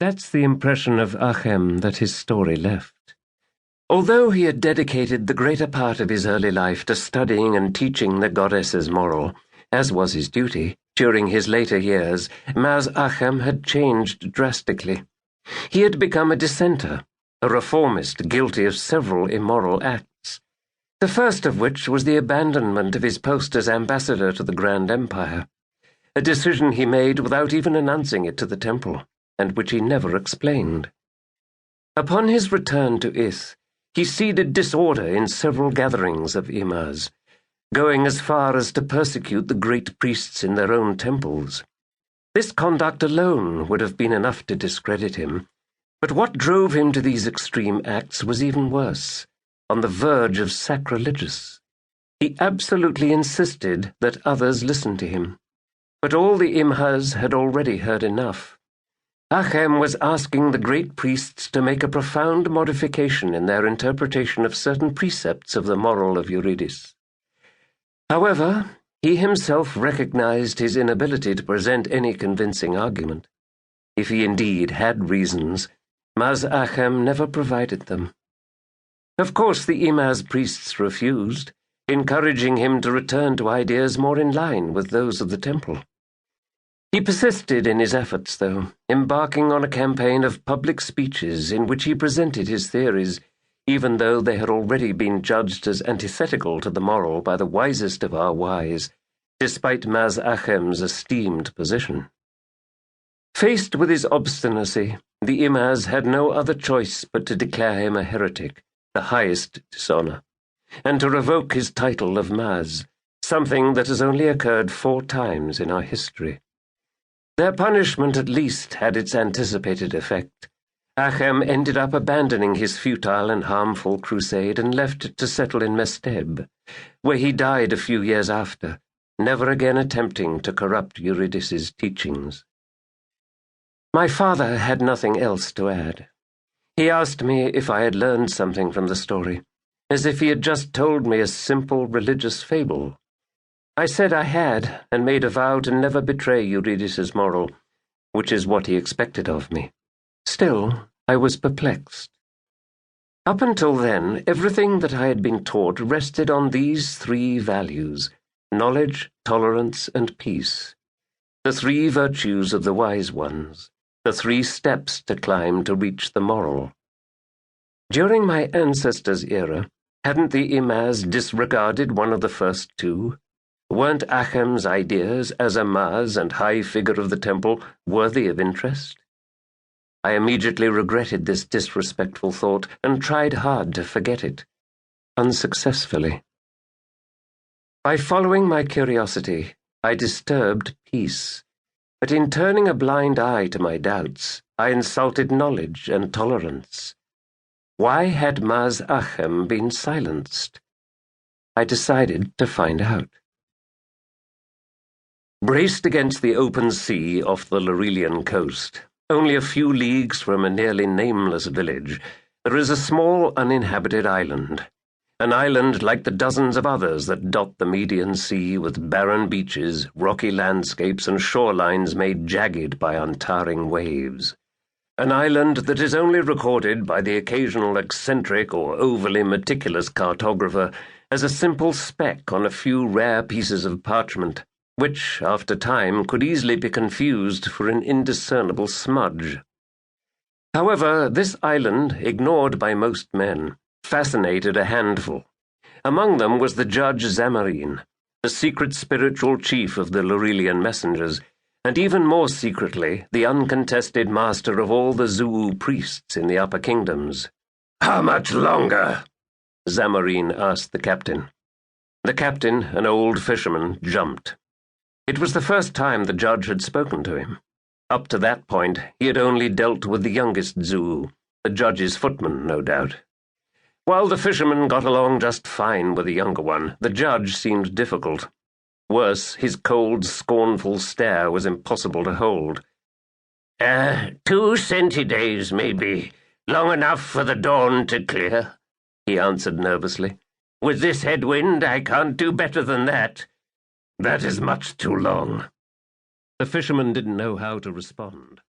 That's the impression of Achem that his story left. Although he had dedicated the greater part of his early life to studying and teaching the goddess's moral, as was his duty, during his later years, Maz Achem had changed drastically. He had become a dissenter, a reformist guilty of several immoral acts, the first of which was the abandonment of his post as ambassador to the Grand Empire, a decision he made without even announcing it to the temple, and which he never explained. Upon his return to Ith, he seeded disorder in several gatherings of Imaz, going as far as to persecute the great priests in their own temples. This conduct alone would have been enough to discredit him, but what drove him to these extreme acts was even worse, on the verge of sacrilegious. He absolutely insisted that others listen to him, but all the Imhas had already heard enough. Achem was asking the great priests to make a profound modification in their interpretation of certain precepts of the moral of Eurydice. However, he himself recognized his inability to present any convincing argument. If he indeed had reasons, Maz Achem never provided them. Of course the Imaz priests refused, encouraging him to return to ideas more in line with those of the temple. He persisted in his efforts, though, embarking on a campaign of public speeches in which he presented his theories, even though they had already been judged as antithetical to the moral by the wisest of our wise, despite Maz Achem's esteemed position. Faced with his obstinacy, the Imaz had no other choice but to declare him a heretic, the highest dishonor, and to revoke his title of Maz, something that has only occurred 4 times in our history. Their punishment at least had its anticipated effect. Achem ended up abandoning his futile and harmful crusade and left to settle in Mesteb, where he died a few years after, never again attempting to corrupt Eurydice's teachings. My father had nothing else to add. He asked me if I had learned something from the story, as if he had just told me a simple religious fable. I said I had, and made a vow to never betray Eurydice's moral, which is what he expected of me. Still, I was perplexed. Up until then, everything that I had been taught rested on these 3 values: knowledge, tolerance, and peace. The 3 virtues of the wise ones, the 3 steps to climb to reach the moral. During my ancestors' era, hadn't the Imaz disregarded one of the first 2? Weren't Achem's ideas as a Maz and high figure of the temple worthy of interest? I immediately regretted this disrespectful thought and tried hard to forget it, unsuccessfully. By following my curiosity, I disturbed peace, but in turning a blind eye to my doubts, I insulted knowledge and tolerance. Why had Maz Achem been silenced? I decided to find out. Braced against the open sea off the Laurelian coast, only a few leagues from a nearly nameless village, there is a small uninhabited island. An island like the dozens of others that dot the Median Sea with barren beaches, rocky landscapes, and shorelines made jagged by untiring waves. An island that is only recorded by the occasional eccentric or overly meticulous cartographer as a simple speck on a few rare pieces of parchment, which, after time, could easily be confused for an indiscernible smudge. However, this island, ignored by most men, fascinated a handful. Among them was the judge Zamarine, the secret spiritual chief of the Laurelian messengers, and even more secretly, the uncontested master of all the Zuïa priests in the upper kingdoms. "How much longer?" Zamarine asked the captain. The captain, an old fisherman, jumped. It was the first time the judge had spoken to him. Up to that point, he had only dealt with the youngest Zuïa, the judge's footman, no doubt. While the fisherman got along just fine with the younger one, the judge seemed difficult. Worse, his cold, scornful stare was impossible to hold. 2 centidays, maybe. Long enough for the dawn to clear," he answered nervously. "With this headwind, I can't do better than that." "That is much too long." The fisherman didn't know how to respond.